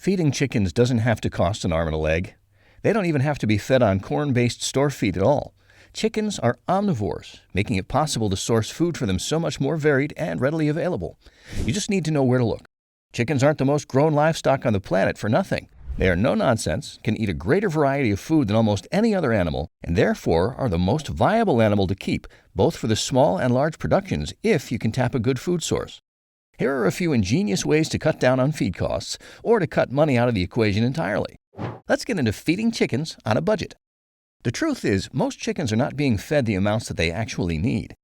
Feeding chickens doesn't have to cost an arm and a leg. They don't even have to be fed on corn-based store feed at all. Chickens are omnivores, making it possible to source food for them so much more varied and readily available. You just need to know where to look. Chickens aren't the most grown livestock on the planet for nothing. They are no-nonsense, can eat a greater variety of food than almost any other animal, and therefore are the most viable animal to keep, both for the small and large productions, if you can tap a good food source. Here are a few ingenious ways to cut down on feed costs, or to cut money out of the equation entirely. Let's get into feeding chickens on a budget. The truth is, most chickens are not being fed the amounts that they actually need.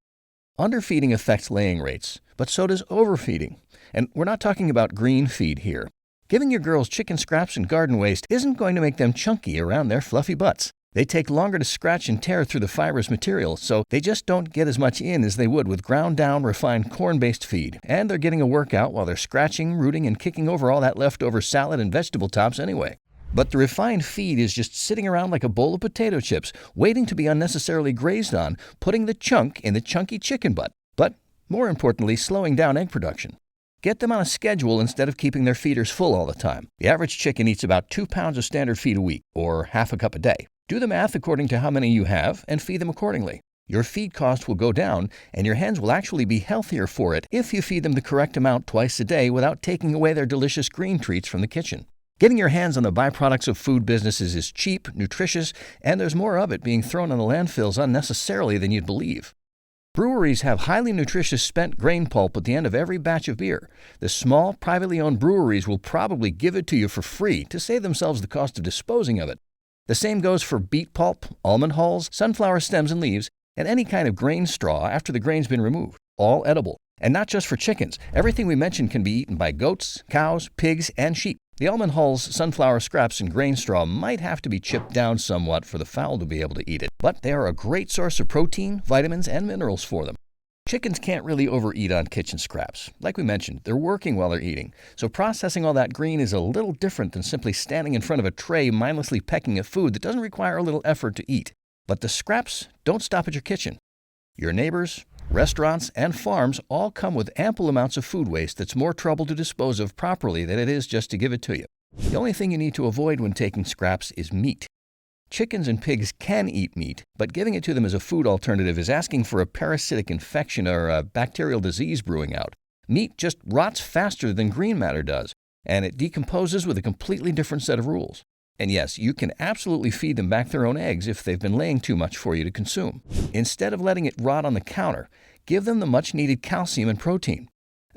Underfeeding affects laying rates, but so does overfeeding. And we're not talking about green feed here. Giving your girls chicken scraps and garden waste isn't going to make them chunky around their fluffy butts. They take longer to scratch and tear through the fibrous material, so they just don't get as much in as they would with ground-down, refined corn-based feed. And they're getting a workout while they're scratching, rooting, and kicking over all that leftover salad and vegetable tops anyway. But the refined feed is just sitting around like a bowl of potato chips, waiting to be unnecessarily grazed on, putting the chunk in the chunky chicken butt. But, more importantly, slowing down egg production. Get them on a schedule instead of keeping their feeders full all the time. The average chicken eats about 2 pounds of standard feed a week, or half a cup a day. Do the math according to how many you have and feed them accordingly. Your feed cost will go down, and your hens will actually be healthier for it if you feed them the correct amount twice a day without taking away their delicious green treats from the kitchen. Getting your hands on the byproducts of food businesses is cheap, nutritious, and there's more of it being thrown in the landfills unnecessarily than you'd believe. Breweries have highly nutritious spent grain pulp at the end of every batch of beer. The small, privately owned breweries will probably give it to you for free to save themselves the cost of disposing of it. The same goes for beet pulp, almond hulls, sunflower stems and leaves, and any kind of grain straw after the grain's been removed. All edible. And not just for chickens. Everything we mentioned can be eaten by goats, cows, pigs, and sheep. The almond hulls, sunflower scraps, and grain straw might have to be chipped down somewhat for the fowl to be able to eat it, but they are a great source of protein, vitamins, and minerals for them. Chickens can't really overeat on kitchen scraps. Like we mentioned, they're working while they're eating, so processing all that green is a little different than simply standing in front of a tray mindlessly pecking at food that doesn't require a little effort to eat. But the scraps don't stop at your kitchen. Your neighbors, restaurants, and farms all come with ample amounts of food waste that's more trouble to dispose of properly than it is just to give it to you. The only thing you need to avoid when taking scraps is meat. Chickens and pigs can eat meat, but giving it to them as a food alternative is asking for a parasitic infection or a bacterial disease brewing out. Meat just rots faster than green matter does, and it decomposes with a completely different set of rules. And yes, you can absolutely feed them back their own eggs if they've been laying too much for you to consume. Instead of letting it rot on the counter, give them the much-needed calcium and protein.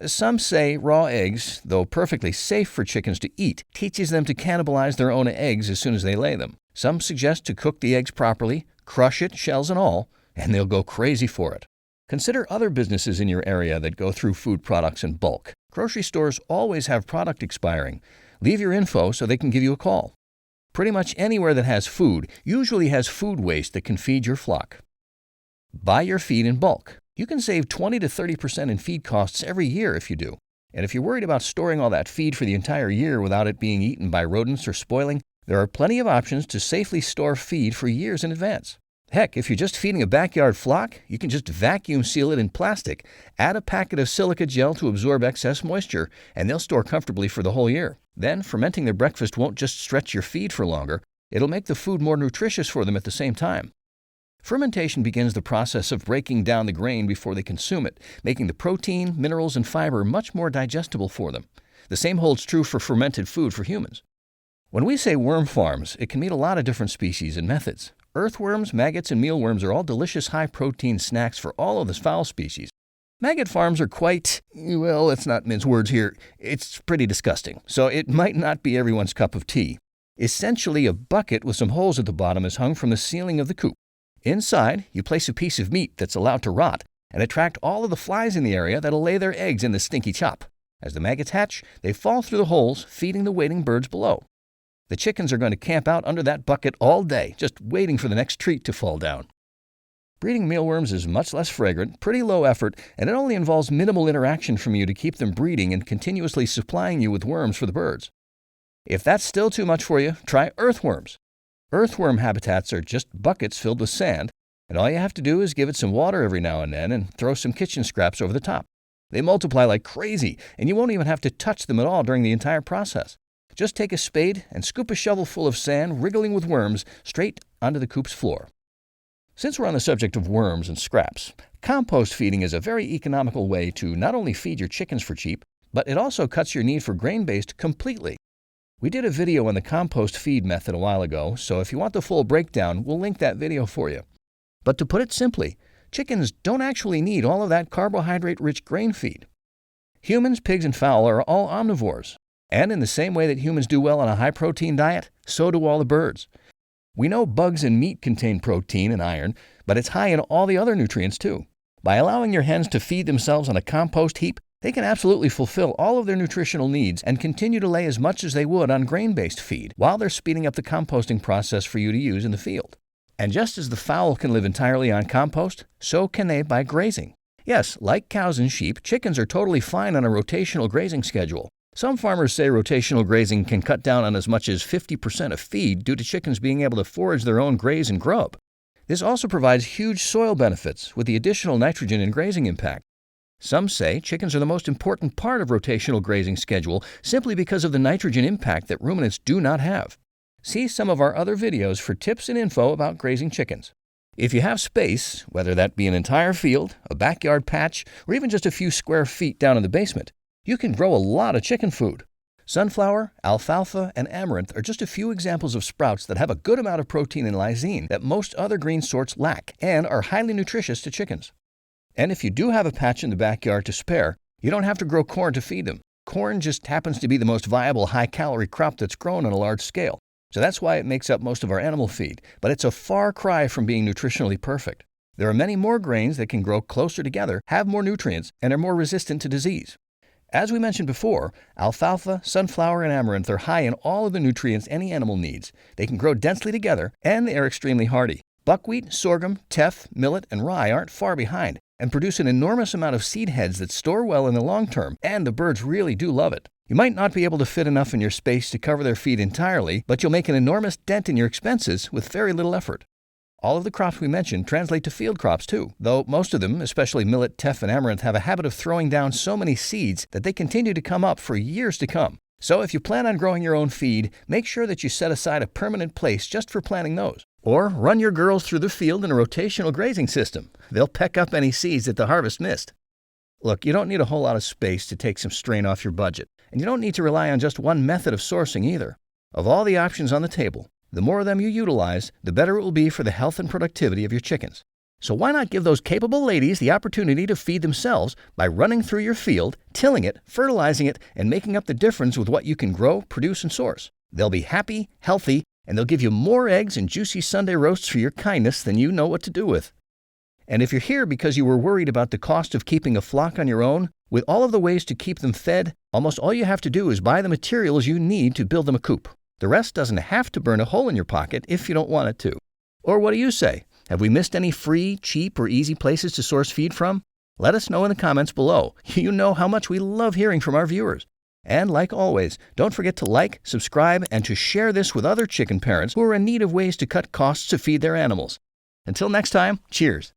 Some say raw eggs, though perfectly safe for chickens to eat, teaches them to cannibalize their own eggs as soon as they lay them. Some suggest to cook the eggs properly, crush it, shells and all, and they'll go crazy for it. Consider other businesses in your area that go through food products in bulk. Grocery stores always have product expiring. Leave your info so they can give you a call. Pretty much anywhere that has food usually has food waste that can feed your flock. Buy your feed in bulk. You can save 20 to 30% in feed costs every year if you do. And if you're worried about storing all that feed for the entire year without it being eaten by rodents or spoiling, there are plenty of options to safely store feed for years in advance. Heck, if you're just feeding a backyard flock, you can just vacuum seal it in plastic, add a packet of silica gel to absorb excess moisture, and they'll store comfortably for the whole year. Then, fermenting their breakfast won't just stretch your feed for longer, it'll make the food more nutritious for them at the same time. Fermentation begins the process of breaking down the grain before they consume it, making the protein, minerals, and fiber much more digestible for them. The same holds true for fermented food for humans. When we say worm farms, it can mean a lot of different species and methods. Earthworms, maggots, and mealworms are all delicious high-protein snacks for all of the fowl species. Maggot farms are quite, well, let's not mince words here, it's pretty disgusting, so it might not be everyone's cup of tea. Essentially, a bucket with some holes at the bottom is hung from the ceiling of the coop. Inside, you place a piece of meat that's allowed to rot and attract all of the flies in the area that'll lay their eggs in the stinky chop. As the maggots hatch, they fall through the holes, feeding the waiting birds below. The chickens are going to camp out under that bucket all day, just waiting for the next treat to fall down. Breeding mealworms is much less fragrant, pretty low effort, and it only involves minimal interaction from you to keep them breeding and continuously supplying you with worms for the birds. If that's still too much for you, try earthworms. Earthworm habitats are just buckets filled with sand, and all you have to do is give it some water every now and then and throw some kitchen scraps over the top. They multiply like crazy, and you won't even have to touch them at all during the entire process. Just take a spade and scoop a shovel full of sand wriggling with worms straight onto the coop's floor. Since we're on the subject of worms and scraps, compost feeding is a very economical way to not only feed your chickens for cheap, but it also cuts your need for grain-based completely. We did a video on the compost feed method a while ago, so if you want the full breakdown, we'll link that video for you. But to put it simply, chickens don't actually need all of that carbohydrate-rich grain feed. Humans, pigs, and fowl are all omnivores. And in the same way that humans do well on a high-protein diet, so do all the birds. We know bugs and meat contain protein and iron, but it's high in all the other nutrients too. By allowing your hens to feed themselves on a compost heap, they can absolutely fulfill all of their nutritional needs and continue to lay as much as they would on grain-based feed while they're speeding up the composting process for you to use in the field. And just as the fowl can live entirely on compost, so can they by grazing. Yes, like cows and sheep, chickens are totally fine on a rotational grazing schedule. Some farmers say rotational grazing can cut down on as much as 50% of feed due to chickens being able to forage their own graze and grub. This also provides huge soil benefits with the additional nitrogen and grazing impact. Some say chickens are the most important part of rotational grazing schedule simply because of the nitrogen impact that ruminants do not have. See some of our other videos for tips and info about grazing chickens. If you have space, whether that be an entire field, a backyard patch, or even just a few square feet down in the basement, you can grow a lot of chicken food. Sunflower, alfalfa, and amaranth are just a few examples of sprouts that have a good amount of protein and lysine that most other green sorts lack and are highly nutritious to chickens. And if you do have a patch in the backyard to spare, you don't have to grow corn to feed them. Corn just happens to be the most viable high-calorie crop that's grown on a large scale. So that's why it makes up most of our animal feed, but it's a far cry from being nutritionally perfect. There are many more grains that can grow closer together, have more nutrients, and are more resistant to disease. As we mentioned before, alfalfa, sunflower, and amaranth are high in all of the nutrients any animal needs. They can grow densely together, and they are extremely hardy. Buckwheat, sorghum, teff, millet, and rye aren't far behind and produce an enormous amount of seed heads that store well in the long term, and the birds really do love it. You might not be able to fit enough in your space to cover their feed entirely, but you'll make an enormous dent in your expenses with very little effort. All of the crops we mentioned translate to field crops too, though most of them, especially millet, teff, and amaranth, have a habit of throwing down so many seeds that they continue to come up for years to come. So if you plan on growing your own feed, make sure that you set aside a permanent place just for planting those. Or run your girls through the field in a rotational grazing system. They'll peck up any seeds that the harvest missed. Look, you don't need a whole lot of space to take some strain off your budget, and you don't need to rely on just one method of sourcing either. Of all the options on the table, the more of them you utilize, the better it will be for the health and productivity of your chickens. So why not give those capable ladies the opportunity to feed themselves by running through your field, tilling it, fertilizing it, and making up the difference with what you can grow, produce, and source? They'll be happy, healthy, and they'll give you more eggs and juicy Sunday roasts for your kindness than you know what to do with. And if you're here because you were worried about the cost of keeping a flock on your own, with all of the ways to keep them fed, almost all you have to do is buy the materials you need to build them a coop. The rest doesn't have to burn a hole in your pocket if you don't want it to. Or what do you say? Have we missed any free, cheap, or easy places to source feed from? Let us know in the comments below. You know how much we love hearing from our viewers. And like always, don't forget to like, subscribe, and to share this with other chicken parents who are in need of ways to cut costs to feed their animals. Until next time, cheers.